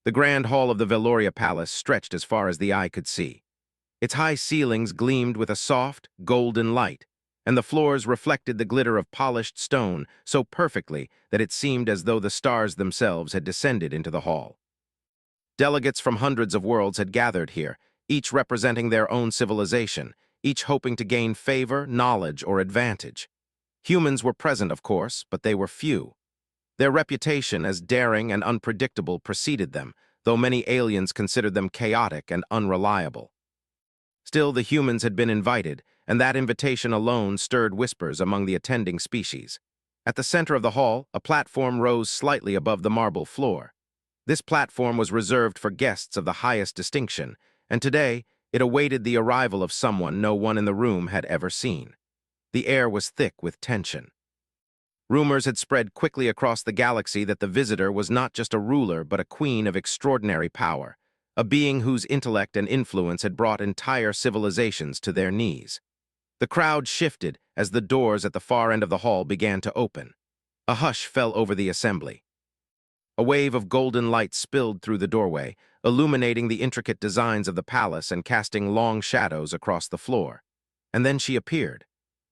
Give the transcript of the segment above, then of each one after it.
The grand hall of the Veloria Palace stretched as far as the eye could see. Its high ceilings gleamed with a soft, golden light, and the floors reflected the glitter of polished stone so perfectly that it seemed as though the stars themselves had descended into the hall. Delegates from hundreds of worlds had gathered here, each representing their own civilization, each hoping to gain favor, knowledge, or advantage. Humans were present, of course, but they were few. Their reputation as daring and unpredictable preceded them, though many aliens considered them chaotic and unreliable. Still, the humans had been invited, and that invitation alone stirred whispers among the attending species. At the center of the hall, a platform rose slightly above the marble floor. This platform was reserved for guests of the highest distinction, and today it awaited the arrival of someone no one in the room had ever seen. The air was thick with tension. Rumors had spread quickly across the galaxy that the visitor was not just a ruler but a queen of extraordinary power, a being whose intellect and influence had brought entire civilizations to their knees. The crowd shifted as the doors at the far end of the hall began to open. A hush fell over the assembly. A wave of golden light spilled through the doorway, illuminating the intricate designs of the palace and casting long shadows across the floor. And then she appeared.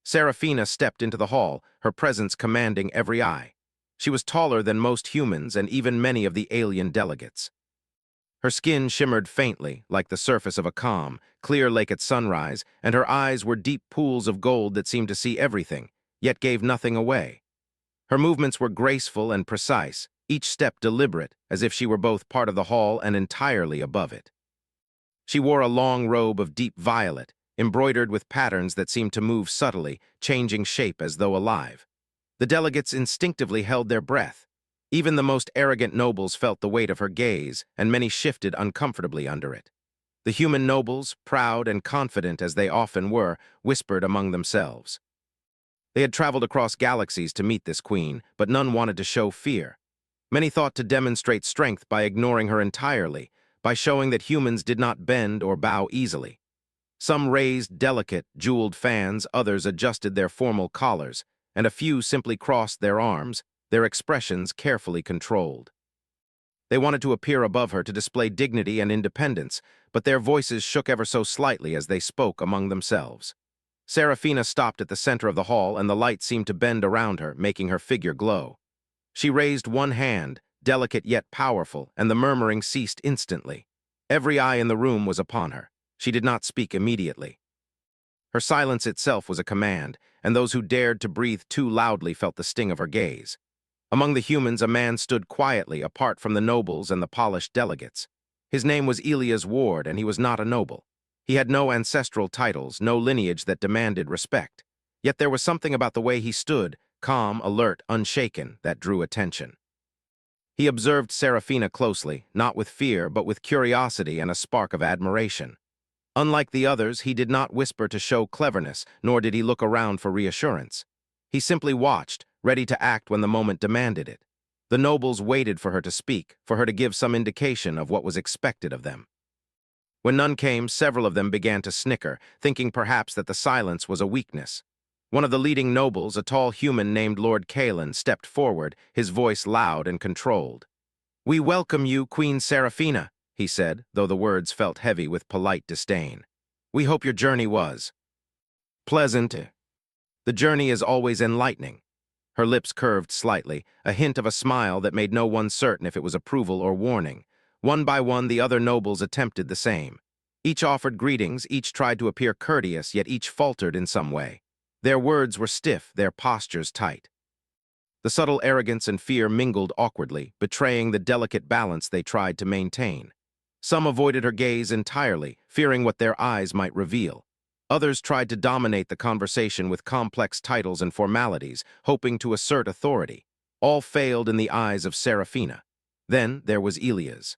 Serafina stepped into the hall, her presence commanding every eye. She was taller than most humans and even many of the alien delegates. Her skin shimmered faintly, like the surface of a calm, clear lake at sunrise, and her eyes were deep pools of gold that seemed to see everything, yet gave nothing away. Her movements were graceful and precise, each step deliberate, as if she were both part of the hall and entirely above it. She wore a long robe of deep violet, embroidered with patterns that seemed to move subtly, changing shape as though alive. The delegates instinctively held their breath. Even the most arrogant nobles felt the weight of her gaze, and many shifted uncomfortably under it. The human nobles, proud and confident as they often were, whispered among themselves. They had traveled across galaxies to meet this queen, but none wanted to show fear. Many thought to demonstrate strength by ignoring her entirely, by showing that humans did not bend or bow easily. Some raised delicate, jeweled fans, others adjusted their formal collars, and a few simply crossed their arms, their expressions carefully controlled. They wanted to appear above her to display dignity and independence, but their voices shook ever so slightly as they spoke among themselves. Serafina stopped at the center of the hall, and the light seemed to bend around her, making her figure glow. She raised one hand, delicate yet powerful, and the murmuring ceased instantly. Every eye in the room was upon her. She did not speak immediately. Her silence itself was a command, and those who dared to breathe too loudly felt the sting of her gaze. Among the humans, a man stood quietly, apart from the nobles and the polished delegates. His name was Elias Ward, and he was not a noble. He had no ancestral titles, no lineage that demanded respect. Yet there was something about the way he stood, calm, alert, unshaken, that drew attention. He observed Serafina closely, not with fear, but with curiosity and a spark of admiration. Unlike the others, he did not whisper to show cleverness, nor did he look around for reassurance. He simply watched, ready to act when the moment demanded it. The nobles waited for her to speak, for her to give some indication of what was expected of them. When none came, several of them began to snicker, thinking perhaps that the silence was a weakness. One of the leading nobles, a tall human named Lord Kalen, stepped forward, his voice loud and controlled. "We welcome you, Queen Serafina," he said, though the words felt heavy with polite disdain. "We hope your journey was pleasant." "The journey is always enlightening." Her lips curved slightly, a hint of a smile that made no one certain if it was approval or warning. One by one, the other nobles attempted the same. Each offered greetings, each tried to appear courteous, yet each faltered in some way. Their words were stiff, their postures tight. The subtle arrogance and fear mingled awkwardly, betraying the delicate balance they tried to maintain. Some avoided her gaze entirely, fearing what their eyes might reveal. Others tried to dominate the conversation with complex titles and formalities, hoping to assert authority. All failed in the eyes of Serafina. Then there was Elias.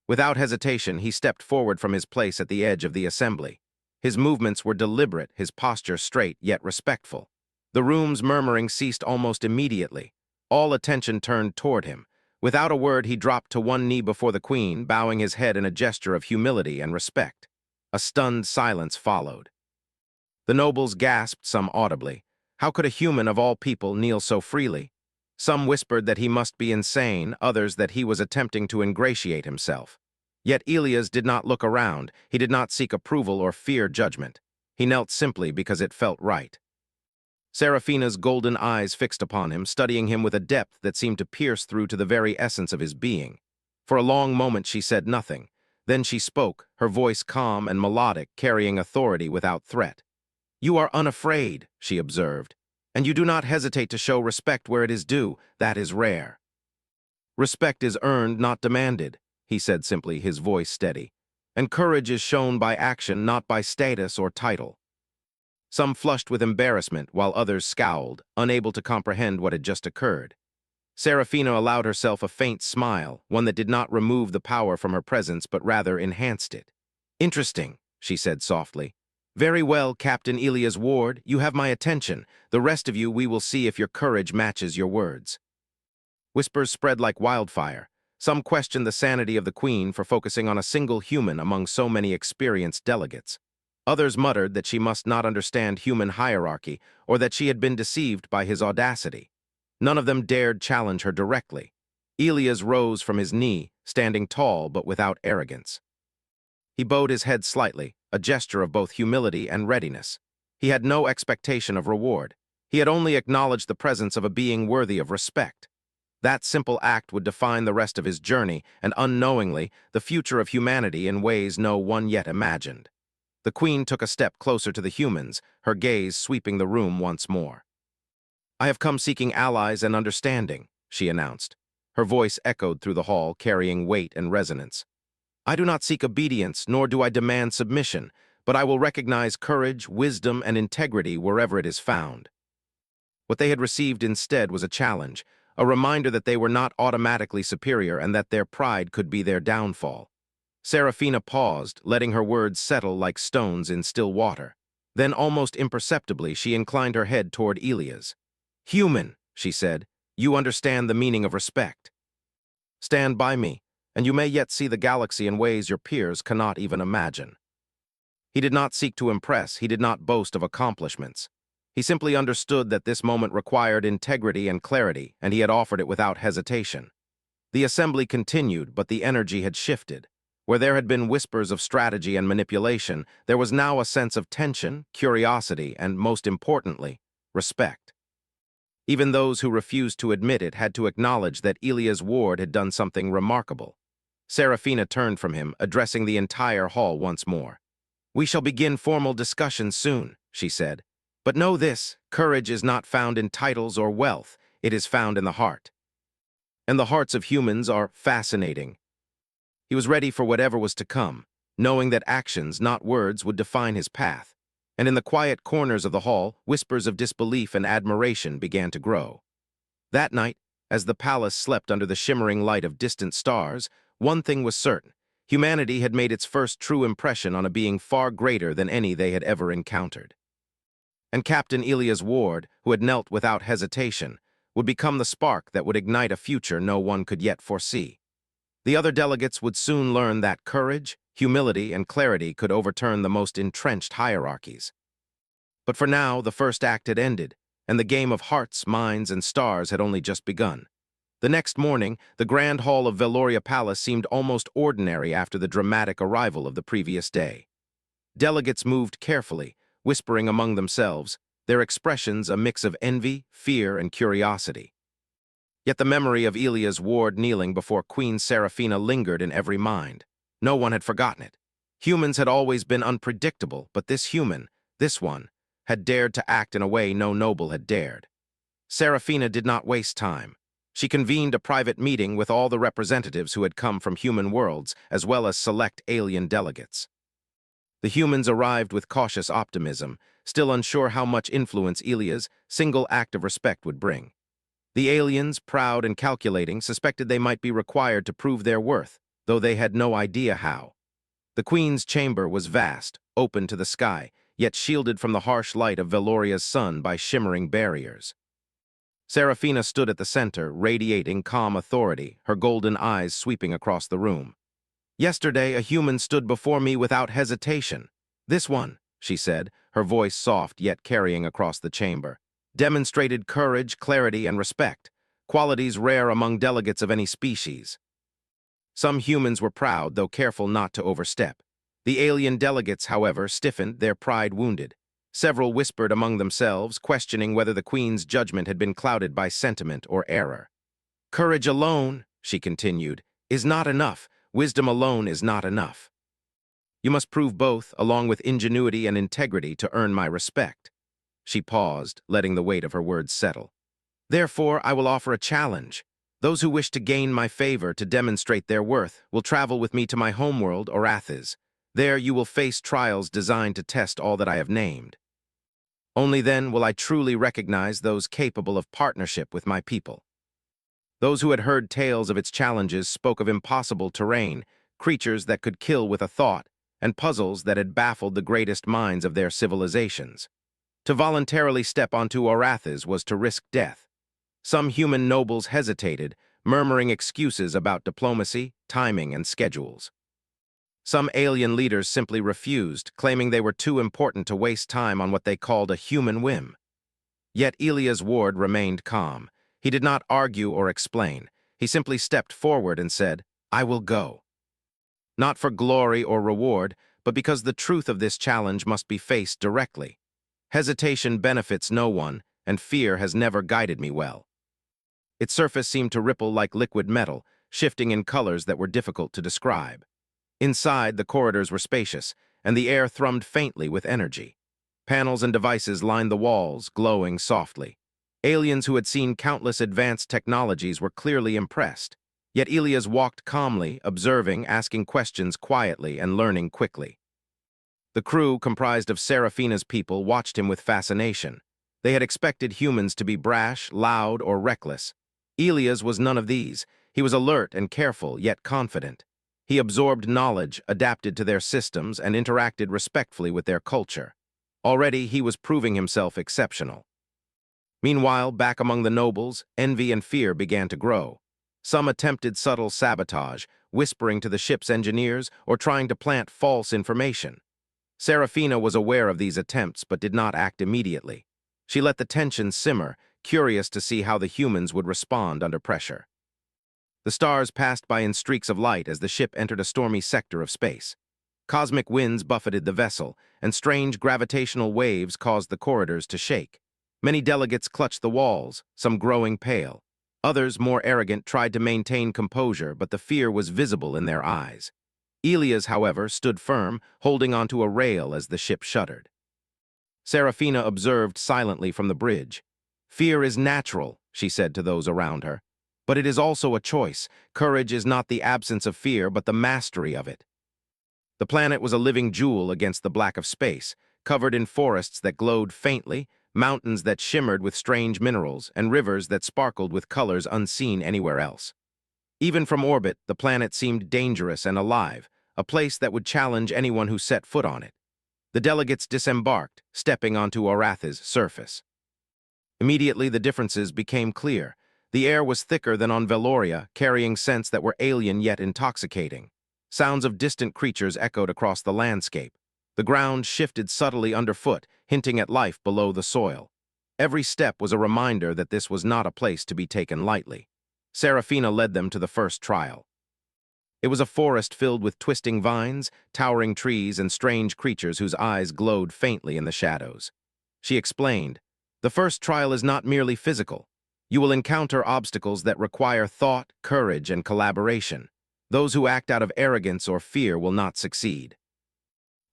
Without hesitation, he stepped forward from his place at the edge of the assembly. His movements were deliberate, his posture straight yet respectful. The room's murmuring ceased almost immediately. All attention turned toward him. Without a word, he dropped to one knee before the queen, bowing his head in a gesture of humility and respect. A stunned silence followed. The nobles gasped, some audibly. How could a human of all people kneel so freely? Some whispered that he must be insane, others that he was attempting to ingratiate himself. Yet Elias did not look around. He did not seek approval or fear judgment. He knelt simply because it felt right. Seraphina's golden eyes fixed upon him, studying him with a depth that seemed to pierce through to the very essence of his being. For a long moment she said nothing. Then she spoke, her voice calm and melodic, carrying authority without threat. "You are unafraid," she observed, "and you do not hesitate to show respect where it is due. That is rare." "Respect is earned, not demanded," he said simply, his voice steady. "And courage is shown by action, not by status or title." Some flushed with embarrassment, while others scowled, unable to comprehend what had just occurred. Seraphina allowed herself a faint smile, one that did not remove the power from her presence but rather enhanced it. "Interesting," she said softly. "Very well, Captain Elias Ward, you have my attention. The rest of you, we will see if your courage matches your words." Whispers spread like wildfire. Some questioned the sanity of the Queen for focusing on a single human among so many experienced delegates. Others muttered that she must not understand human hierarchy or that she had been deceived by his audacity. None of them dared challenge her directly. Elias rose from his knee, standing tall but without arrogance. He bowed his head slightly, a gesture of both humility and readiness. He had no expectation of reward. He had only acknowledged the presence of a being worthy of respect. That simple act would define the rest of his journey and, unknowingly, the future of humanity in ways no one yet imagined. The Queen took a step closer to the humans, her gaze sweeping the room once more. "I have come seeking allies and understanding," she announced. Her voice echoed through the hall, carrying weight and resonance. "I do not seek obedience, nor do I demand submission, but I will recognize courage, wisdom, and integrity wherever it is found." What they had received instead was a challenge, a reminder that they were not automatically superior and that their pride could be their downfall. Seraphina paused, letting her words settle like stones in still water. Then, almost imperceptibly, she inclined her head toward Elias. "Human," she said, "you understand the meaning of respect. Stand by me, and you may yet see the galaxy in ways your peers cannot even imagine." He did not seek to impress, he did not boast of accomplishments. He simply understood that this moment required integrity and clarity, and he had offered it without hesitation. The assembly continued, but the energy had shifted. Where there had been whispers of strategy and manipulation, there was now a sense of tension, curiosity, and, most importantly, respect. Even those who refused to admit it had to acknowledge that Elias Ward had done something remarkable. Seraphina turned from him, addressing the entire hall once more. "We shall begin formal discussions soon," she said. "But know this, courage is not found in titles or wealth, it is found in the heart. And the hearts of humans are fascinating." He was ready for whatever was to come, knowing that actions, not words, would define his path. And in the quiet corners of the hall, whispers of disbelief and admiration began to grow. That night, as the palace slept under the shimmering light of distant stars, one thing was certain. Humanity had made its first true impression on a being far greater than any they had ever encountered. And Captain Elias Ward, who had knelt without hesitation, would become the spark that would ignite a future no one could yet foresee. The other delegates would soon learn that courage, humility, and clarity could overturn the most entrenched hierarchies. But for now, the first act had ended, and the game of hearts, minds, and stars had only just begun. The next morning, the Grand Hall of Veloria Palace seemed almost ordinary after the dramatic arrival of the previous day. Delegates moved carefully, whispering among themselves, their expressions a mix of envy, fear, and curiosity. Yet the memory of Elias Ward kneeling before Queen Seraphina lingered in every mind. No one had forgotten it. Humans had always been unpredictable, but this human, this one, had dared to act in a way no noble had dared. Seraphina did not waste time. She convened a private meeting with all the representatives who had come from human worlds, as well as select alien delegates. The humans arrived with cautious optimism, still unsure how much influence Elias' single act of respect would bring. The aliens, proud and calculating, suspected they might be required to prove their worth, though they had no idea how. The Queen's chamber was vast, open to the sky, yet shielded from the harsh light of Veloria's sun by shimmering barriers. Seraphina stood at the center, radiating calm authority, her golden eyes sweeping across the room. "Yesterday, a human stood before me without hesitation. This one," she said, her voice soft yet carrying across the chamber, "demonstrated courage, clarity, and respect. qualities rare among delegates of any species. Some humans were proud, though careful not to overstep. The alien delegates, however, stiffened, their pride wounded. Several whispered among themselves, questioning whether the Queen's judgment had been clouded by sentiment or error. "Courage alone," she continued, "is not enough. Wisdom alone is not enough. You must prove both, along with ingenuity and integrity, to earn my respect." She paused, letting the weight of her words settle. "Therefore, I will offer a challenge. Those who wish to gain my favor to demonstrate their worth will travel with me to my homeworld, Orathis. There you will face trials designed to test all that I have named. Only then will I truly recognize those capable of partnership with my people." Those who had heard tales of its challenges spoke of impossible terrain, creatures that could kill with a thought, and puzzles that had baffled the greatest minds of their civilizations. To voluntarily step onto Orathis was to risk death. Some human nobles hesitated, murmuring excuses about diplomacy, timing, and schedules. Some alien leaders simply refused, claiming they were too important to waste time on what they called a human whim. Yet Elia's ward remained calm. He did not argue or explain. He simply stepped forward and said, "I will go." Not for glory or reward, but because the truth of this challenge must be faced directly. Hesitation benefits no one, and fear has never guided me well. Its surface seemed to ripple like liquid metal, shifting in colors that were difficult to describe. Inside, the corridors were spacious, and the air thrummed faintly with energy. Panels and devices lined the walls, glowing softly. Aliens who had seen countless advanced technologies were clearly impressed. Yet Elias walked calmly, observing, asking questions quietly, and learning quickly. The crew, comprised of Serafina's people, watched him with fascination. They had expected humans to be brash, loud, or reckless. Elias was none of these. He was alert and careful, yet confident. He absorbed knowledge, adapted to their systems, and interacted respectfully with their culture. Already, he was proving himself exceptional. Meanwhile, back among the nobles, envy and fear began to grow. Some attempted subtle sabotage, whispering to the ship's engineers or trying to plant false information. Serafina was aware of these attempts but did not act immediately. She let the tension simmer, curious to see how the humans would respond under pressure. The stars passed by in streaks of light as the ship entered a stormy sector of space. Cosmic winds buffeted the vessel, and strange gravitational waves caused the corridors to shake. Many delegates clutched the walls, some growing pale. Others, more arrogant, tried to maintain composure, but the fear was visible in their eyes. Elias, however, stood firm, holding onto a rail as the ship shuddered. Serafina observed silently from the bridge. "Fear is natural," she said to those around her. "But it is also a choice. Courage is not the absence of fear, but the mastery of it." The planet was a living jewel against the black of space, covered in forests that glowed faintly, mountains that shimmered with strange minerals, and rivers that sparkled with colors unseen anywhere else. Even from orbit, the planet seemed dangerous and alive, a place that would challenge anyone who set foot on it. The delegates disembarked, stepping onto Orathis' surface. Immediately, the differences became clear. The air was thicker than on Veloria, carrying scents that were alien yet intoxicating. Sounds of distant creatures echoed across the landscape. The ground shifted subtly underfoot, hinting at life below the soil. Every step was a reminder that this was not a place to be taken lightly. Serafina led them to the first trial. It was a forest filled with twisting vines, towering trees, and strange creatures whose eyes glowed faintly in the shadows. She explained, "The first trial is not merely physical. You will encounter obstacles that require thought, courage, and collaboration. Those who act out of arrogance or fear will not succeed."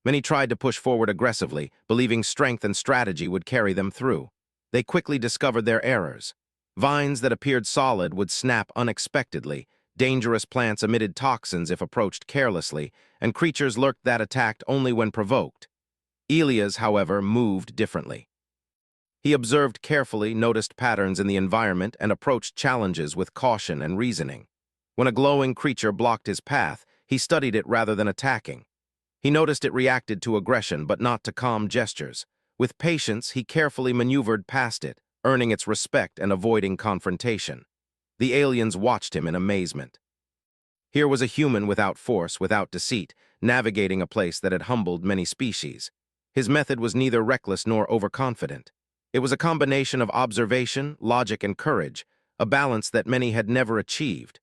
Many tried to push forward aggressively, believing strength and strategy would carry them through. They quickly discovered their errors. Vines that appeared solid would snap unexpectedly, dangerous plants emitted toxins if approached carelessly, and creatures lurked that attacked only when provoked. Elias, however, moved differently. He observed carefully, noticed patterns in the environment, and approached challenges with caution and reasoning. When a glowing creature blocked his path, he studied it rather than attacking. He noticed it reacted to aggression, but not to calm gestures. With patience, he carefully maneuvered past it, earning its respect and avoiding confrontation. The aliens watched him in amazement. Here was a human without force, without deceit, navigating a place that had humbled many species. His method was neither reckless nor overconfident. It was a combination of observation, logic, and courage, a balance that many had never achieved.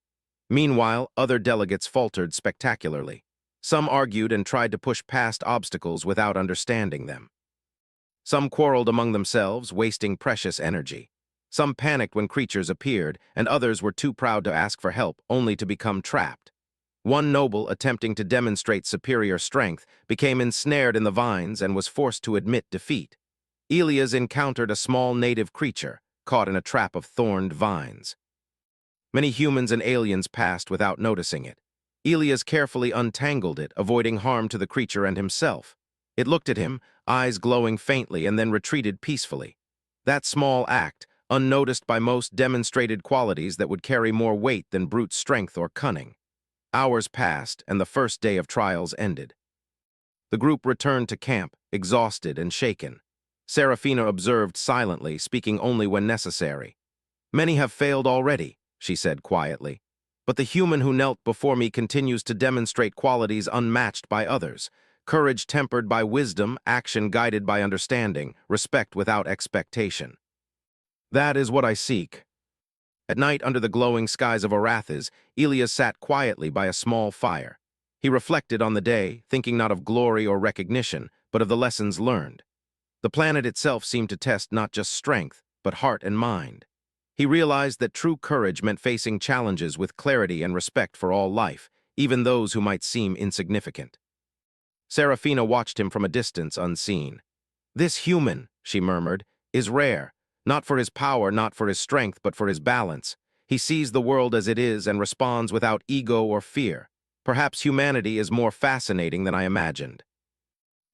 Meanwhile, other delegates faltered spectacularly. Some argued and tried to push past obstacles without understanding them. Some quarreled among themselves, wasting precious energy. Some panicked when creatures appeared, and others were too proud to ask for help, only to become trapped. One noble, attempting to demonstrate superior strength, became ensnared in the vines and was forced to admit defeat. Elias encountered a small native creature, caught in a trap of thorned vines. Many humans and aliens passed without noticing it. Elias carefully untangled it, avoiding harm to the creature and himself. It looked at him, eyes glowing faintly, and then retreated peacefully. That small act, unnoticed by most, demonstrated qualities that would carry more weight than brute strength or cunning. Hours passed, and the first day of trials ended. The group returned to camp, exhausted and shaken. Serafina observed silently, speaking only when necessary. "Many have failed already," she said quietly. "But the human who knelt before me continues to demonstrate qualities unmatched by others. Courage tempered by wisdom, action guided by understanding, respect without expectation. That is what I seek." At night, under the glowing skies of Arathis, Elias sat quietly by a small fire. He reflected on the day, thinking not of glory or recognition, but of the lessons learned. The planet itself seemed to test not just strength, but heart and mind. He realized that true courage meant facing challenges with clarity and respect for all life, even those who might seem insignificant. Serafina watched him from a distance, unseen. "This human," she murmured, "is rare. Not for his power, not for his strength, but for his balance. He sees the world as it is and responds without ego or fear. Perhaps humanity is more fascinating than I imagined."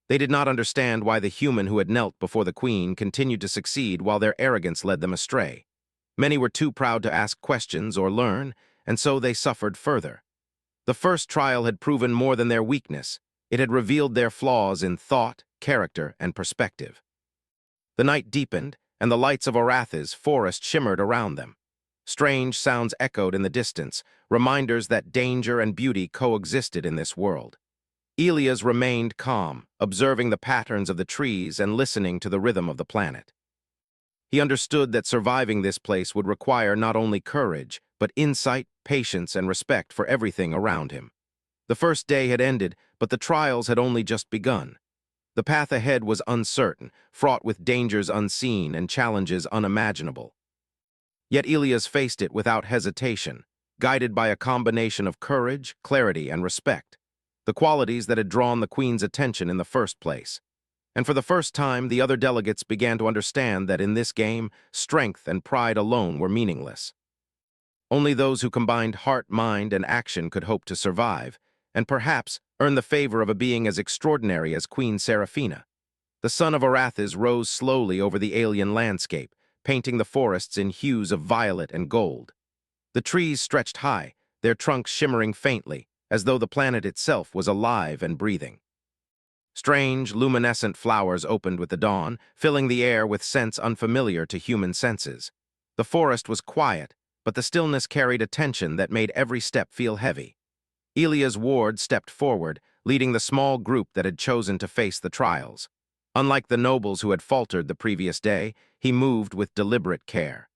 They did not understand why the human who had knelt before the queen continued to succeed while their arrogance led them astray. Many were too proud to ask questions or learn, and so they suffered further. The first trial had proven more than their weakness. It had revealed their flaws in thought, character, and perspective. The night deepened, and the lights of Arathis' forest shimmered around them. Strange sounds echoed in the distance, reminders that danger and beauty coexisted in this world. Elias remained calm, observing the patterns of the trees and listening to the rhythm of the planet. He understood that surviving this place would require not only courage, but insight, patience, and respect for everything around him. The first day had ended, but the trials had only just begun. The path ahead was uncertain, fraught with dangers unseen and challenges unimaginable. Yet Elias faced it without hesitation, guided by a combination of courage, clarity, and respect, the qualities that had drawn the Queen's attention in the first place. And for the first time, the other delegates began to understand that in this game, strength and pride alone were meaningless. Only those who combined heart, mind, and action could hope to survive, and perhaps earn the favor of a being as extraordinary as Queen Serafina. The sun of Arathis rose slowly over the alien landscape, painting the forests in hues of violet and gold. The trees stretched high, their trunks shimmering faintly, as though the planet itself was alive and breathing. Strange, luminescent flowers opened with the dawn, filling the air with scents unfamiliar to human senses. The forest was quiet, but the stillness carried a tension that made every step feel heavy. Elias Ward stepped forward, leading the small group that had chosen to face the trials. Unlike the nobles who had faltered the previous day, he moved with deliberate care.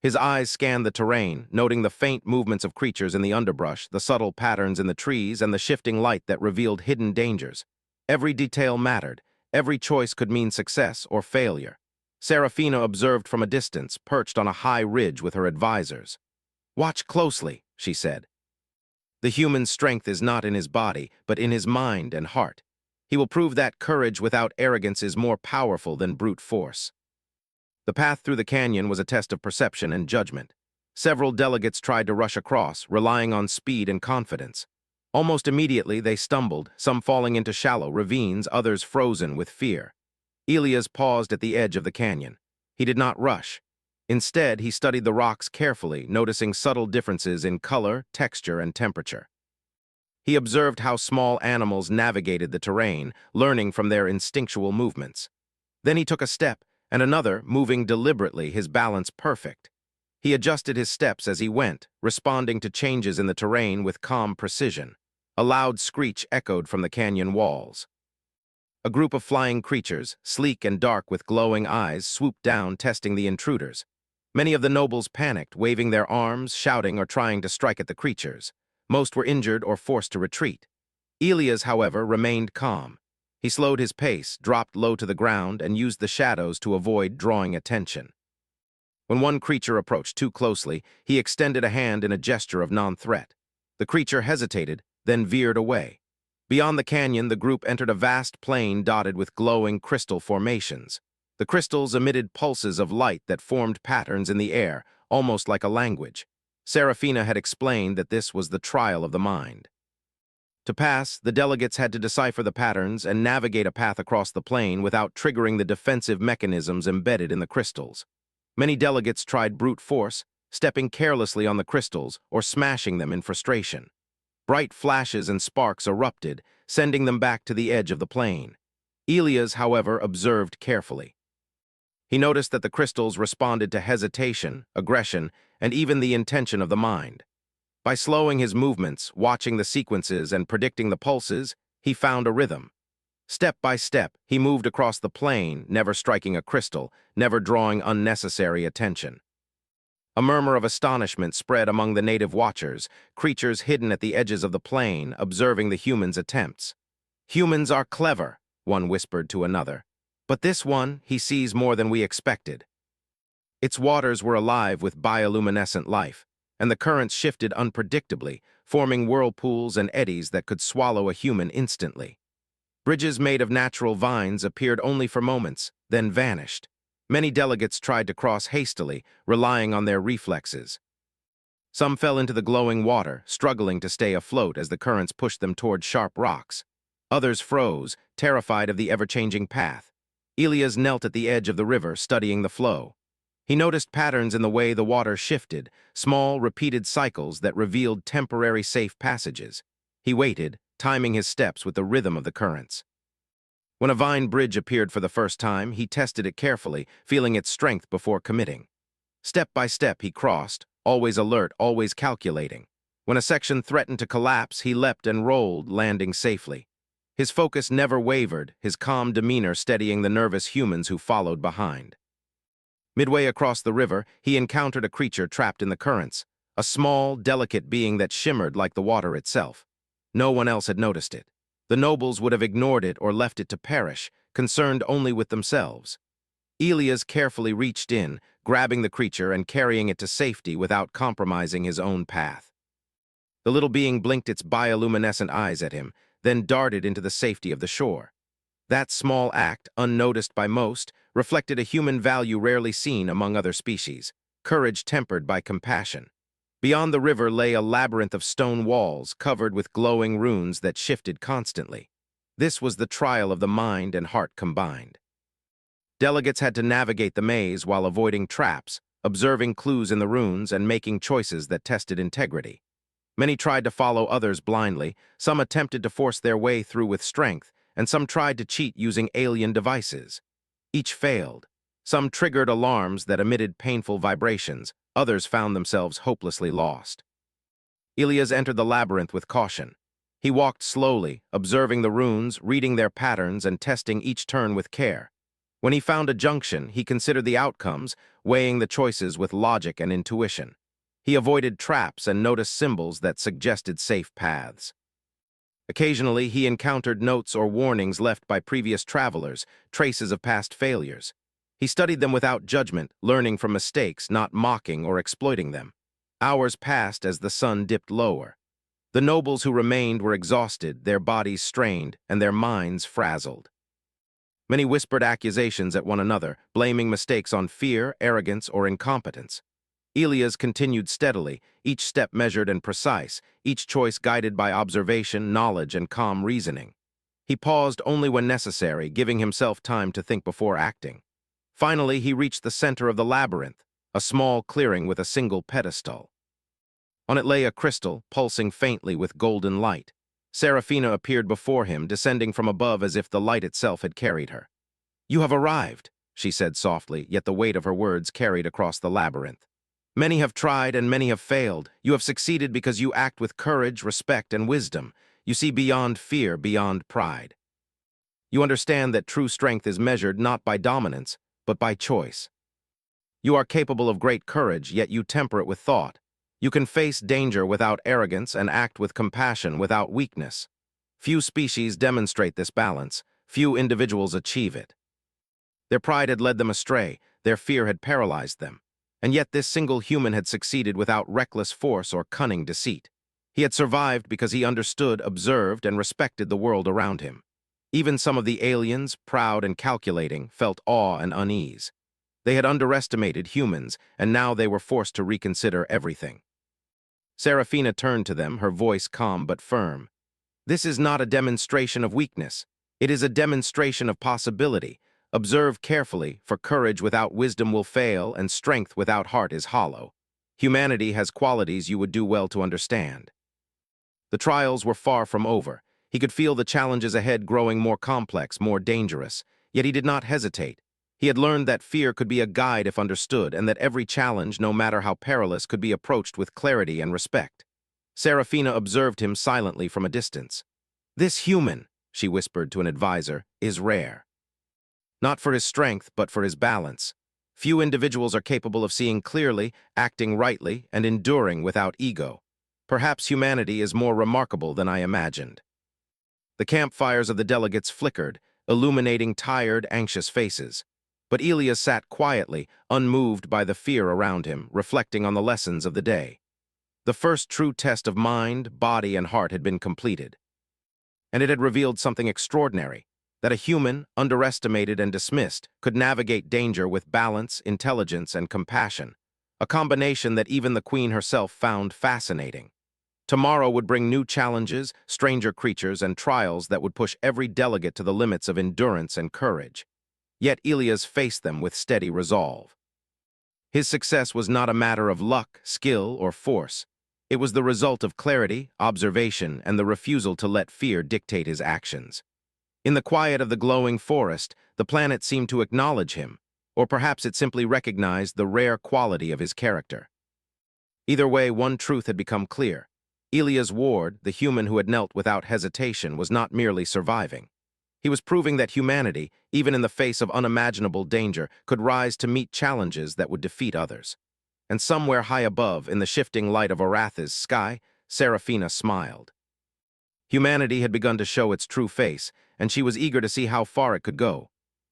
His eyes scanned the terrain, noting the faint movements of creatures in the underbrush, the subtle patterns in the trees, and the shifting light that revealed hidden dangers. Every detail mattered. Every choice could mean success or failure. Serafina observed from a distance, perched on a high ridge with her advisors. "Watch closely," she said. "The human's strength is not in his body, but in his mind and heart. He will prove that courage without arrogance is more powerful than brute force." The path through the canyon was a test of perception and judgment. Several delegates tried to rush across, relying on speed and confidence. Almost immediately, they stumbled, some falling into shallow ravines, others frozen with fear. Elias paused at the edge of the canyon. He did not rush. Instead, he studied the rocks carefully, noticing subtle differences in color, texture, and temperature. He observed how small animals navigated the terrain, learning from their instinctual movements. Then he took a step, and another, moving deliberately, his balance perfect. He adjusted his steps as he went, responding to changes in the terrain with calm precision. A loud screech echoed from the canyon walls. A group of flying creatures, sleek and dark with glowing eyes, swooped down, testing the intruders. Many of the nobles panicked, waving their arms, shouting, or trying to strike at the creatures. Most were injured or forced to retreat. Elias, however, remained calm. He slowed his pace, dropped low to the ground, and used the shadows to avoid drawing attention. When one creature approached too closely, he extended a hand in a gesture of non-threat. The creature hesitated, then veered away. Beyond the canyon, the group entered a vast plain dotted with glowing crystal formations. The crystals emitted pulses of light that formed patterns in the air, almost like a language. Serafina had explained that this was the trial of the mind. To pass, the delegates had to decipher the patterns and navigate a path across the plain without triggering the defensive mechanisms embedded in the crystals. Many delegates tried brute force, stepping carelessly on the crystals or smashing them in frustration. Bright flashes and sparks erupted, sending them back to the edge of the plain. Elias, however, observed carefully. He noticed that the crystals responded to hesitation, aggression, and even the intention of the mind. By slowing his movements, watching the sequences, and predicting the pulses, he found a rhythm. Step by step, he moved across the plain, never striking a crystal, never drawing unnecessary attention. A murmur of astonishment spread among the native watchers, creatures hidden at the edges of the plain, observing the humans' attempts. "Humans are clever," one whispered to another. "But this one, he sees more than we expected." Its waters were alive with bioluminescent life, and the currents shifted unpredictably, forming whirlpools and eddies that could swallow a human instantly. Bridges made of natural vines appeared only for moments, then vanished. Many delegates tried to cross hastily, relying on their reflexes. Some fell into the glowing water, struggling to stay afloat as the currents pushed them toward sharp rocks. Others froze, terrified of the ever-changing path. Elias knelt at the edge of the river, studying the flow. He noticed patterns in the way the water shifted, small, repeated cycles that revealed temporary safe passages. He waited, timing his steps with the rhythm of the currents. When a vine bridge appeared for the first time, he tested it carefully, feeling its strength before committing. Step by step, he crossed, always alert, always calculating. When a section threatened to collapse, he leapt and rolled, landing safely. His focus never wavered, his calm demeanor steadying the nervous humans who followed behind. Midway across the river, he encountered a creature trapped in the currents, a small, delicate being that shimmered like the water itself. No one else had noticed it. The nobles would have ignored it or left it to perish, concerned only with themselves. Elias carefully reached in, grabbing the creature and carrying it to safety without compromising his own path. The little being blinked its bioluminescent eyes at him, then darted into the safety of the shore. That small act, unnoticed by most, reflected a human value rarely seen among other species, courage tempered by compassion. Beyond the river lay a labyrinth of stone walls covered with glowing runes that shifted constantly. This was the trial of the mind and heart combined. Delegates had to navigate the maze while avoiding traps, observing clues in the runes, and making choices that tested integrity. Many tried to follow others blindly, some attempted to force their way through with strength, and some tried to cheat using alien devices. Each failed. Some triggered alarms that emitted painful vibrations, others found themselves hopelessly lost. Elias entered the labyrinth with caution. He walked slowly, observing the runes, reading their patterns, and testing each turn with care. When he found a junction, he considered the outcomes, weighing the choices with logic and intuition. He avoided traps and noticed symbols that suggested safe paths. Occasionally, he encountered notes or warnings left by previous travelers, traces of past failures. He studied them without judgment, learning from mistakes, not mocking or exploiting them. Hours passed as the sun dipped lower. The nobles who remained were exhausted, their bodies strained, and their minds frazzled. Many whispered accusations at one another, blaming mistakes on fear, arrogance, or incompetence. Elias continued steadily, each step measured and precise, each choice guided by observation, knowledge, and calm reasoning. He paused only when necessary, giving himself time to think before acting. Finally, he reached the center of the labyrinth, a small clearing with a single pedestal. On it lay a crystal, pulsing faintly with golden light. Serafina appeared before him, descending from above as if the light itself had carried her. "You have arrived," she said softly, yet the weight of her words carried across the labyrinth. "Many have tried and many have failed. You have succeeded because you act with courage, respect, and wisdom. You see beyond fear, beyond pride. You understand that true strength is measured not by dominance, but by choice." You are capable of great courage, yet you temper it with thought. You can face danger without arrogance and act with compassion without weakness. Few species demonstrate this balance. Few individuals achieve it. Their pride had led them astray, their fear had paralyzed them. And yet this single human had succeeded without reckless force or cunning deceit. He had survived because he understood, observed, and respected the world around him. Even some of the aliens, proud and calculating, felt awe and unease. They had underestimated humans, and now they were forced to reconsider everything. Serafina turned to them, her voice calm but firm. This is not a demonstration of weakness. It is a demonstration of possibility. Observe carefully, for courage without wisdom will fail, and strength without heart is hollow. Humanity has qualities you would do well to understand. The trials were far from over. He could feel the challenges ahead growing more complex, more dangerous. Yet he did not hesitate. He had learned that fear could be a guide if understood, and that every challenge, no matter how perilous, could be approached with clarity and respect. Serafina observed him silently from a distance. "This human," she whispered to an advisor, "is rare. Not for his strength, but for his balance. Few individuals are capable of seeing clearly, acting rightly, and enduring without ego. Perhaps humanity is more remarkable than I imagined." The campfires of the delegates flickered, illuminating tired, anxious faces. But Elias sat quietly, unmoved by the fear around him, reflecting on the lessons of the day. The first true test of mind, body, and heart had been completed. And it had revealed something extraordinary, that a human, underestimated and dismissed, could navigate danger with balance, intelligence, and compassion, a combination that even the Queen herself found fascinating. Tomorrow would bring new challenges, stranger creatures, and trials that would push every delegate to the limits of endurance and courage. Yet Elias faced them with steady resolve. His success was not a matter of luck, skill, or force. It was the result of clarity, observation, and the refusal to let fear dictate his actions. In the quiet of the glowing forest, the planet seemed to acknowledge him, or perhaps it simply recognized the rare quality of his character. Either way, one truth had become clear. Elias Ward, the human who had knelt without hesitation, was not merely surviving. He was proving that humanity, even in the face of unimaginable danger, could rise to meet challenges that would defeat others. And somewhere high above, in the shifting light of Arath's sky, Serafina smiled. Humanity had begun to show its true face, and she was eager to see how far it could go.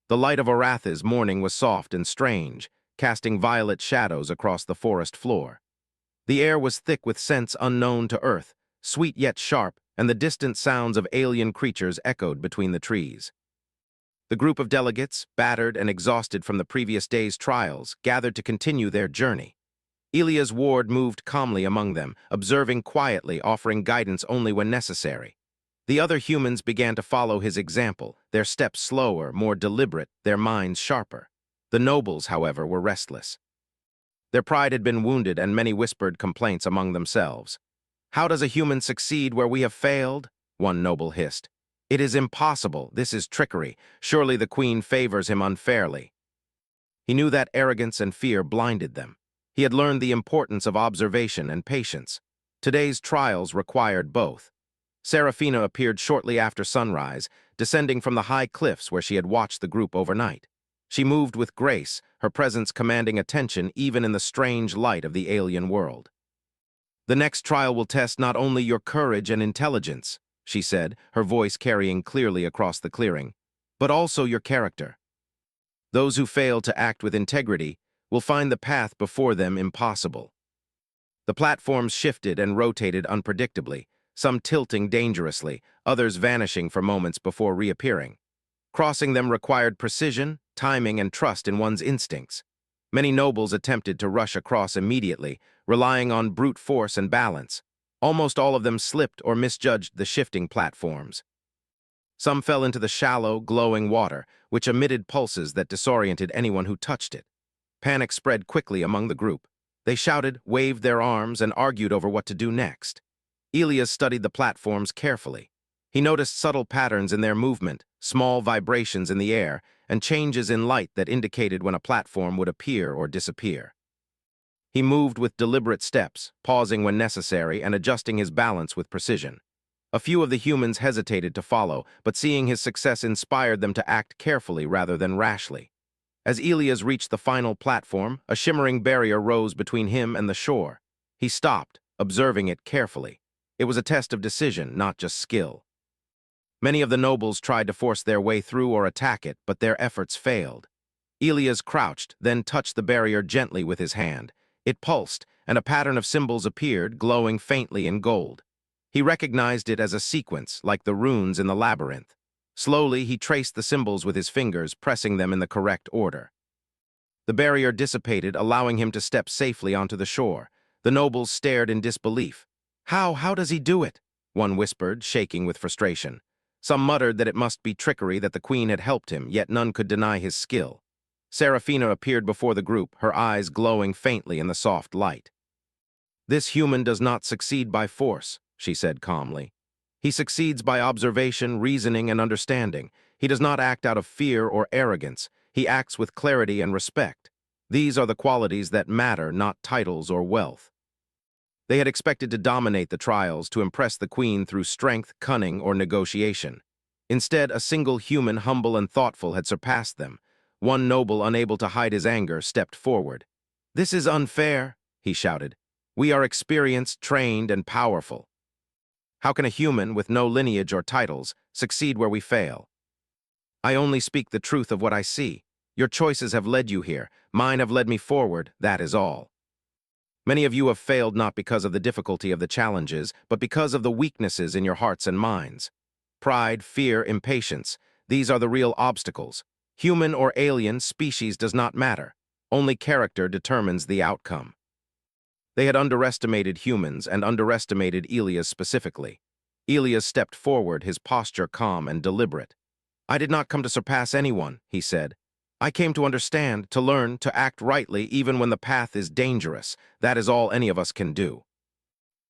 The light of Arath's morning was soft and strange, casting violet shadows across the forest floor. The air was thick with scents unknown to Earth, sweet yet sharp, and the distant sounds of alien creatures echoed between the trees. The group of delegates, battered and exhausted from the previous day's trials, gathered to continue their journey. Elias Ward moved calmly among them, observing quietly, offering guidance only when necessary. The other humans began to follow his example, their steps slower, more deliberate, their minds sharper. The nobles, however, were restless. Their pride had been wounded, and many whispered complaints among themselves. "How does a human succeed where we have failed?" one noble hissed. "It is impossible. This is trickery. Surely the Queen favors him unfairly." He knew that arrogance and fear blinded them. He had learned the importance of observation and patience. Today's trials required both. Serafina appeared shortly after sunrise, descending from the high cliffs where she had watched the group overnight. She moved with grace, her presence commanding attention even in the strange light of the alien world. "The next trial will test not only your courage and intelligence," she said, her voice carrying clearly across the clearing, "but also your character. Those who fail to act with integrity will find the path before them impossible." The platforms shifted and rotated unpredictably, some tilting dangerously, others vanishing for moments before reappearing. Crossing them required precision, timing, and trust in one's instincts. Many nobles attempted to rush across immediately, relying on brute force and balance. Almost all of them slipped or misjudged the shifting platforms. Some fell into the shallow, glowing water, which emitted pulses that disoriented anyone who touched it. Panic spread quickly among the group. They shouted, waved their arms, and argued over what to do next. Elias studied the platforms carefully. He noticed subtle patterns in their movement, small vibrations in the air, and changes in light that indicated when a platform would appear or disappear. He moved with deliberate steps, pausing when necessary and adjusting his balance with precision. A few of the humans hesitated to follow, but seeing his success inspired them to act carefully rather than rashly. As Elias reached the final platform, a shimmering barrier rose between him and the shore. He stopped, observing it carefully. It was a test of decision, not just skill. Many of the nobles tried to force their way through or attack it, but their efforts failed. Elias crouched, then touched the barrier gently with his hand. It pulsed, and a pattern of symbols appeared, glowing faintly in gold. He recognized it as a sequence, like the runes in the labyrinth. Slowly, he traced the symbols with his fingers, pressing them in the correct order. The barrier dissipated, allowing him to step safely onto the shore. The nobles stared in disbelief. How does he do it?" one whispered, shaking with frustration. Some muttered that it must be trickery, that the queen had helped him, yet none could deny his skill. Serafina appeared before the group, her eyes glowing faintly in the soft light. "This human does not succeed by force," she said calmly. "He succeeds by observation, reasoning, and understanding. He does not act out of fear or arrogance. He acts with clarity and respect. These are the qualities that matter, not titles or wealth." They had expected to dominate the trials, to impress the queen through strength, cunning, or negotiation. Instead, a single human, humble and thoughtful, had surpassed them. One noble, unable to hide his anger, stepped forward. "This is unfair," he shouted. "We are experienced, trained, and powerful. How can a human, with no lineage or titles, succeed where we fail? I only speak the truth of what I see. Your choices have led you here. Mine have led me forward, that is all. Many of you have failed not because of the difficulty of the challenges, but because of the weaknesses in your hearts and minds. Pride, fear, impatience, these are the real obstacles. Human or alien, species does not matter. Only character determines the outcome." They had underestimated humans and underestimated Elias specifically. Elias stepped forward, his posture calm and deliberate. "I did not come to surpass anyone," he said. "I came to understand, to learn, to act rightly even when the path is dangerous. That is all any of us can do.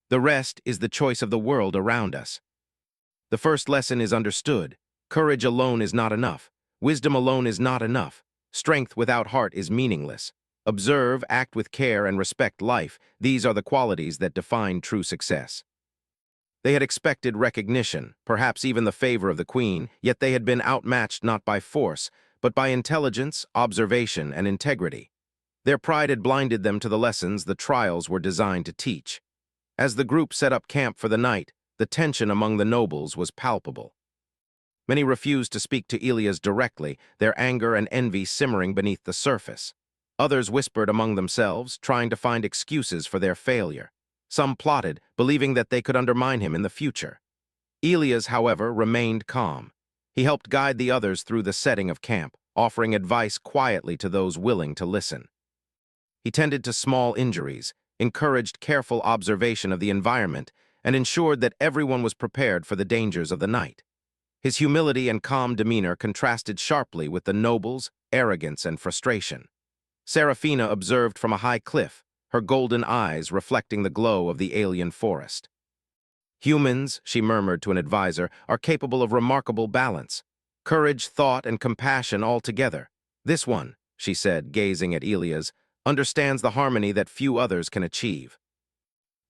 The rest is the choice of the world around us." The first lesson is understood. Courage alone is not enough. Wisdom alone is not enough. Strength without heart is meaningless. Observe, act with care, and respect life. These are the qualities that define true success. They had expected recognition, perhaps even the favor of the queen, yet they had been outmatched not by force, but by intelligence, observation, and integrity. Their pride had blinded them to the lessons the trials were designed to teach. As the group set up camp for the night, the tension among the nobles was palpable. Many refused to speak to Elias directly, their anger and envy simmering beneath the surface. Others whispered among themselves, trying to find excuses for their failure. Some plotted, believing that they could undermine him in the future. Elias, however, remained calm. He helped guide the others through the setting of camp, offering advice quietly to those willing to listen. He tended to small injuries, encouraged careful observation of the environment, and ensured that everyone was prepared for the dangers of the night. His humility and calm demeanor contrasted sharply with the nobles' arrogance and frustration. Serafina observed from a high cliff, her golden eyes reflecting the glow of the alien forest. "Humans," she murmured to an advisor, "are capable of remarkable balance. Courage, thought, and compassion all together. This one," she said, gazing at Elias, "understands the harmony that few others can achieve.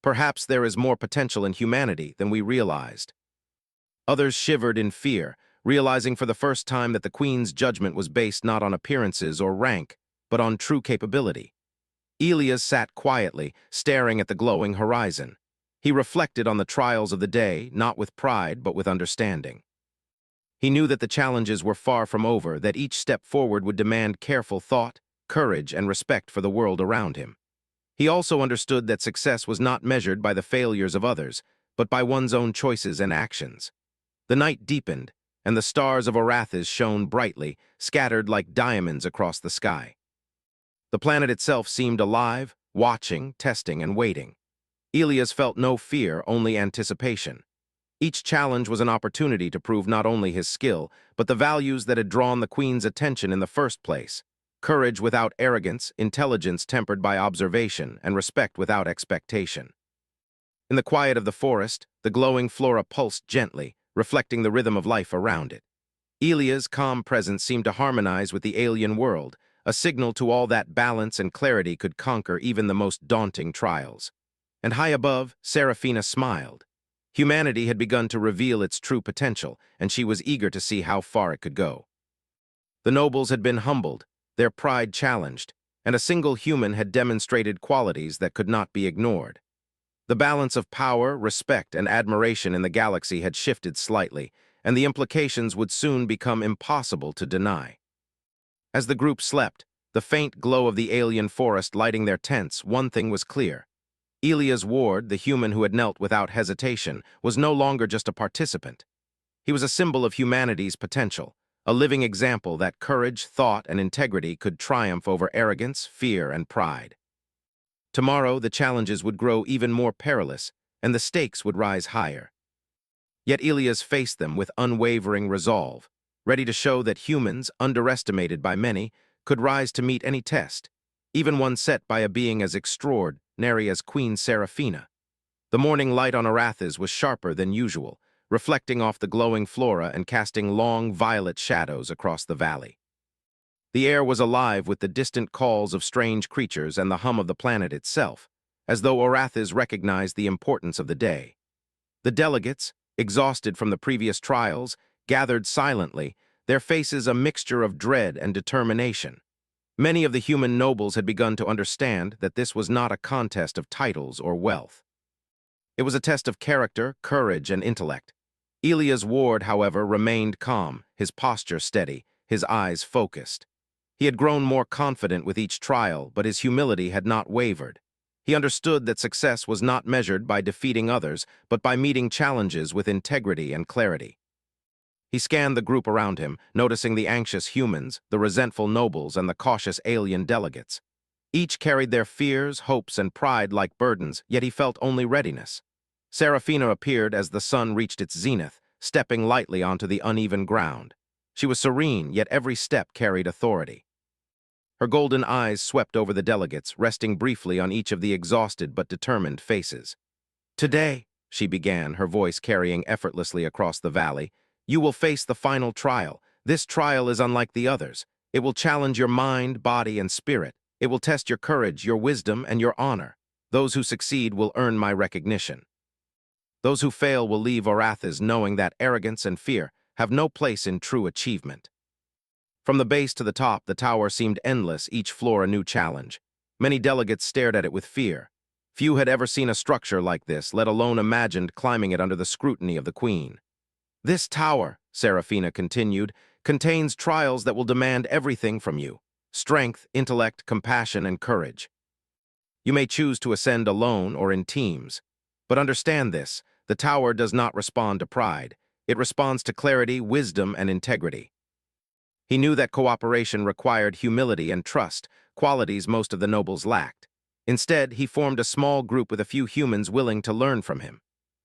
Perhaps there is more potential in humanity than we realized." Others shivered in fear, realizing for the first time that the queen's judgment was based not on appearances or rank, but on true capability. Elias sat quietly, staring at the glowing horizon. He reflected on the trials of the day, not with pride, but with understanding. He knew that the challenges were far from over, that each step forward would demand careful thought, courage, and respect for the world around him. He also understood that success was not measured by the failures of others, but by one's own choices and actions. The night deepened, and the stars of Arathis shone brightly, scattered like diamonds across the sky. The planet itself seemed alive, watching, testing, and waiting. Elias felt no fear, only anticipation. Each challenge was an opportunity to prove not only his skill, but the values that had drawn the queen's attention in the first place: courage without arrogance, intelligence tempered by observation, and respect without expectation. In the quiet of the forest, the glowing flora pulsed gently, reflecting the rhythm of life around it. Elia's calm presence seemed to harmonize with the alien world, a signal to all that balance and clarity could conquer even the most daunting trials. And high above, Serafina smiled. Humanity had begun to reveal its true potential, and she was eager to see how far it could go. The nobles had been humbled, their pride challenged, and a single human had demonstrated qualities that could not be ignored. The balance of power, respect, and admiration in the galaxy had shifted slightly, and the implications would soon become impossible to deny. As the group slept, the faint glow of the alien forest lighting their tents, one thing was clear. Elias Ward, the human who had knelt without hesitation, was no longer just a participant. He was a symbol of humanity's potential, a living example that courage, thought, and integrity could triumph over arrogance, fear, and pride. Tomorrow, the challenges would grow even more perilous, and the stakes would rise higher. Yet Elias faced them with unwavering resolve, ready to show that humans, underestimated by many, could rise to meet any test, even one set by a being as extraordinary as Queen Seraphina. The morning light on Arathis was sharper than usual, reflecting off the glowing flora and casting long violet shadows across the valley. The air was alive with the distant calls of strange creatures and the hum of the planet itself, as though Arathis recognized the importance of the day. The delegates, exhausted from the previous trials, gathered silently, their faces a mixture of dread and determination. Many of the human nobles had begun to understand that this was not a contest of titles or wealth. It was a test of character, courage, and intellect. Elias Ward, however, remained calm, his posture steady, his eyes focused. He had grown more confident with each trial, but his humility had not wavered. He understood that success was not measured by defeating others, but by meeting challenges with integrity and clarity. He scanned the group around him, noticing the anxious humans, the resentful nobles, and the cautious alien delegates. Each carried their fears, hopes, and pride like burdens, yet he felt only readiness. Seraphina appeared as the sun reached its zenith, stepping lightly onto the uneven ground. She was serene, yet every step carried authority. Her golden eyes swept over the delegates, resting briefly on each of the exhausted but determined faces. "Today," she began, her voice carrying effortlessly across the valley, "you will face the final trial. This trial is unlike the others. It will challenge your mind, body, and spirit. It will test your courage, your wisdom, and your honor. Those who succeed will earn my recognition. Those who fail will leave Arathis knowing that arrogance and fear have no place in true achievement." From the base to the top, the tower seemed endless, each floor a new challenge. Many delegates stared at it with fear. Few had ever seen a structure like this, let alone imagined climbing it under the scrutiny of the queen. "This tower," Seraphina continued, "contains trials that will demand everything from you: strength, intellect, compassion, and courage. You may choose to ascend alone or in teams. But understand this, the tower does not respond to pride. It responds to clarity, wisdom, and integrity." He knew that cooperation required humility and trust, qualities most of the nobles lacked. Instead, he formed a small group with a few humans willing to learn from him.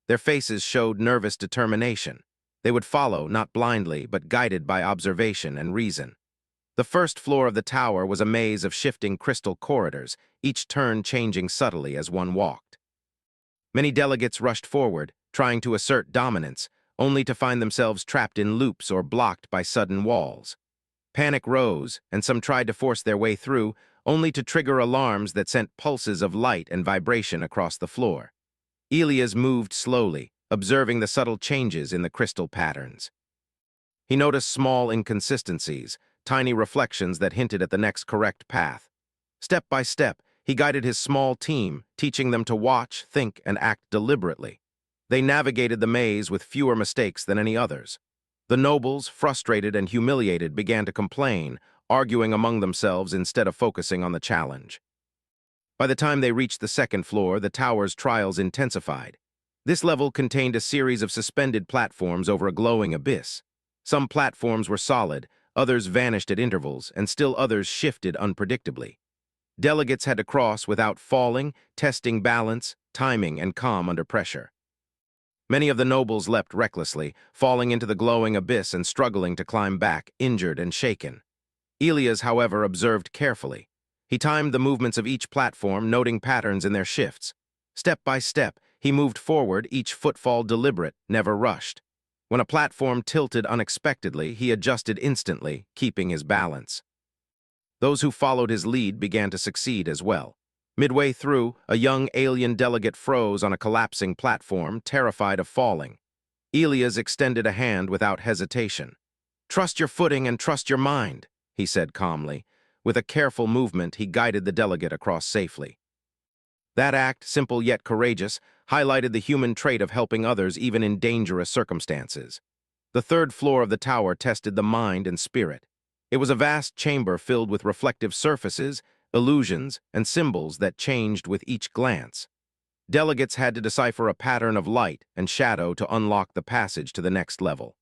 Their faces showed nervous determination. They would follow, not blindly, but guided by observation and reason. The first floor of the tower was a maze of shifting crystal corridors, each turn changing subtly as one walked. Many delegates rushed forward, trying to assert dominance, only to find themselves trapped in loops or blocked by sudden walls. Panic rose, and some tried to force their way through, only to trigger alarms that sent pulses of light and vibration across the floor. Elias moved slowly, observing the subtle changes in the crystal patterns. He noticed small inconsistencies, tiny reflections that hinted at the next correct path. Step by step, he guided his small team, teaching them to watch, think, and act deliberately. They navigated the maze with fewer mistakes than any others. The nobles, frustrated and humiliated, began to complain, arguing among themselves instead of focusing on the challenge. By the time they reached the second floor, the tower's trials intensified. This level contained a series of suspended platforms over a glowing abyss. Some platforms were solid, others vanished at intervals, and still others shifted unpredictably. Delegates had to cross without falling, testing balance, timing, and calm under pressure. Many of the nobles leapt recklessly, falling into the glowing abyss and struggling to climb back, injured and shaken. Elias, however, observed carefully. He timed the movements of each platform, noting patterns in their shifts. Step by step, he moved forward, each footfall deliberate, never rushed. When a platform tilted unexpectedly, he adjusted instantly, keeping his balance. Those who followed his lead began to succeed as well. Midway through, a young alien delegate froze on a collapsing platform, terrified of falling. Elias extended a hand without hesitation. "Trust your footing and trust your mind," he said calmly. With a careful movement, he guided the delegate across safely. That act, simple yet courageous, highlighted the human trait of helping others even in dangerous circumstances. The third floor of the tower tested the mind and spirit. It was a vast chamber filled with reflective surfaces, illusions, and symbols that changed with each glance. Delegates had to decipher a pattern of light and shadow to unlock the passage to the next level.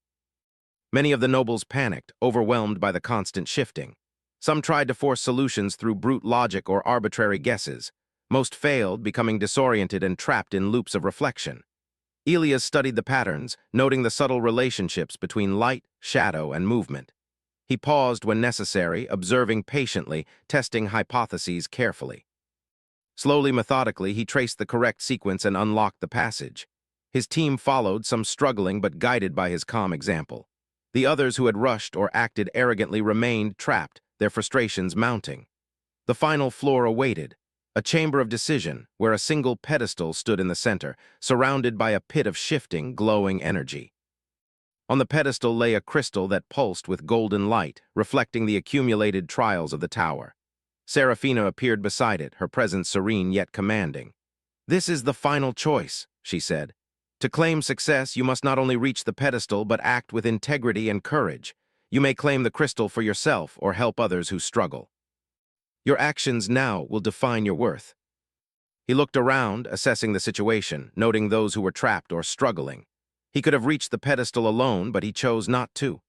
Many of the nobles panicked, overwhelmed by the constant shifting. Some tried to force solutions through brute logic or arbitrary guesses. Most failed, becoming disoriented and trapped in loops of reflection. Elias studied the patterns, noting the subtle relationships between light, shadow, and movement. He paused when necessary, observing patiently, testing hypotheses carefully. Slowly, methodically, he traced the correct sequence and unlocked the passage. His team followed, some struggling but guided by his calm example. The others who had rushed or acted arrogantly remained trapped, their frustrations mounting. The final floor awaited, a chamber of decision where a single pedestal stood in the center, surrounded by a pit of shifting, glowing energy. On the pedestal lay a crystal that pulsed with golden light, reflecting the accumulated trials of the tower. Serafina appeared beside it, her presence serene yet commanding. "This is the final choice," she said. "To claim success, you must not only reach the pedestal but act with integrity and courage. You may claim the crystal for yourself or help others who struggle. Your actions now will define your worth." He looked around, assessing the situation, noting those who were trapped or struggling. He could have reached the pedestal alone, but he chose not to.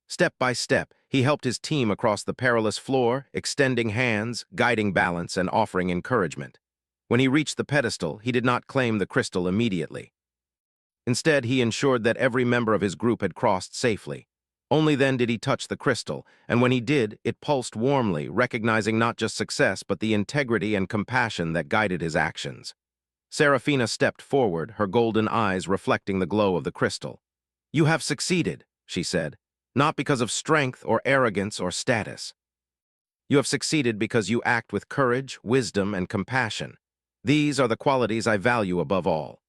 Step by step, he helped his team across the perilous floor, extending hands, guiding balance, and offering encouragement. When he reached the pedestal, he did not claim the crystal immediately. Instead, he ensured that every member of his group had crossed safely. Only then did he touch the crystal, and when he did, it pulsed warmly, recognizing not just success but the integrity and compassion that guided his actions. Serafina stepped forward, her golden eyes reflecting the glow of the crystal. "You have succeeded," she said, "not because of strength or arrogance or status. You have succeeded because you act with courage, wisdom, and compassion. These are the qualities I value above all."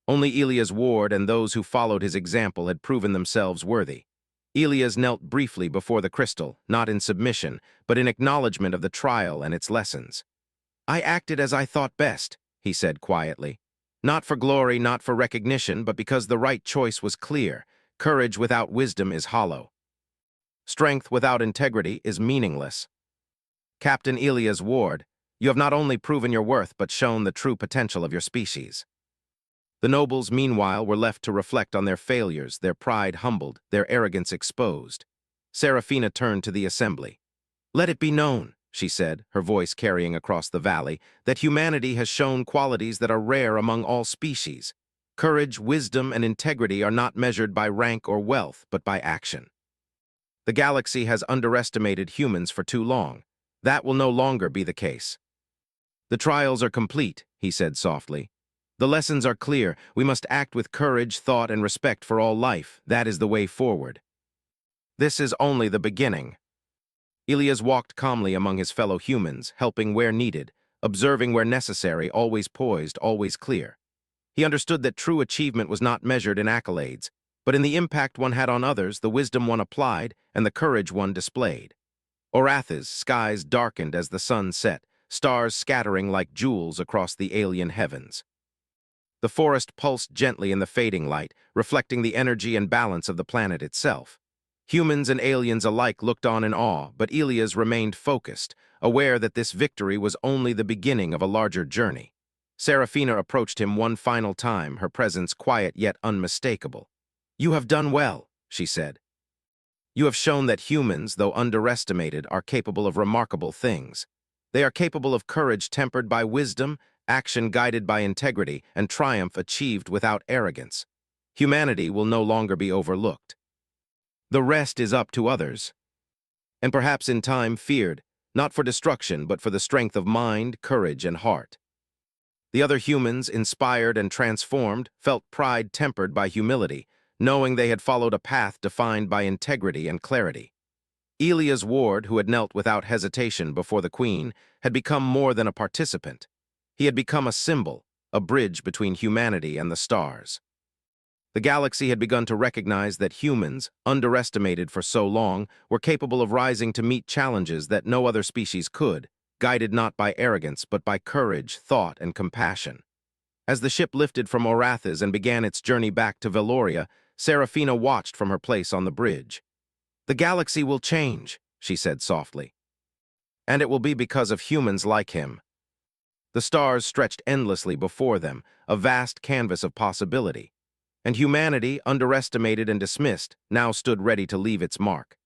Only Elias Ward and those who followed his example had proven themselves worthy. Elias knelt briefly before the crystal, not in submission, but in acknowledgement of the trial and its lessons. "I acted as I thought best," he said quietly. "Not for glory, not for recognition, but because the right choice was clear. Courage without wisdom is hollow. Strength without integrity is meaningless. Captain Elias Ward, you have not only proven your worth but shown the true potential of your species." The nobles, meanwhile, were left to reflect on their failures, their pride humbled, their arrogance exposed. Serafina turned to the assembly. "Let it be known," she said, her voice carrying across the valley, "that humanity has shown qualities that are rare among all species. Courage, wisdom, and integrity are not measured by rank or wealth, but by action. The galaxy has underestimated humans for too long. That will no longer be the case." "The trials are complete," he said softly. "The lessons are clear. We must act with courage, thought, and respect for all life. That is the way forward." This is only the beginning. Elias walked calmly among his fellow humans, helping where needed, observing where necessary, always poised, always clear. He understood that true achievement was not measured in accolades, but in the impact one had on others, the wisdom one applied, and the courage one displayed. Orath's skies darkened as the sun set, stars scattering like jewels across the alien heavens. The forest pulsed gently in the fading light, reflecting the energy and balance of the planet itself. Humans and aliens alike looked on in awe, but Elias remained focused, aware that this victory was only the beginning of a larger journey. Serafina approached him one final time, her presence quiet yet unmistakable. "You have done well," she said. "You have shown that humans, though underestimated, are capable of remarkable things. They are capable of courage tempered by wisdom, action guided by integrity, and triumph achieved without arrogance. Humanity will no longer be overlooked. The rest is up to others." And perhaps in time feared, not for destruction, but for the strength of mind, courage, and heart. The other humans, inspired and transformed, felt pride tempered by humility, knowing they had followed a path defined by integrity and clarity. Elias Ward, who had knelt without hesitation before the Queen, had become more than a participant. He had become a symbol, a bridge between humanity and the stars. The galaxy had begun to recognize that humans, underestimated for so long, were capable of rising to meet challenges that no other species could, guided not by arrogance but by courage, thought, and compassion. As the ship lifted from Orathis and began its journey back to Veloria, Serafina watched from her place on the bridge. "The galaxy will change," she said softly. "And it will be because of humans like him." The stars stretched endlessly before them, a vast canvas of possibility. And humanity, underestimated and dismissed, now stood ready to leave its mark.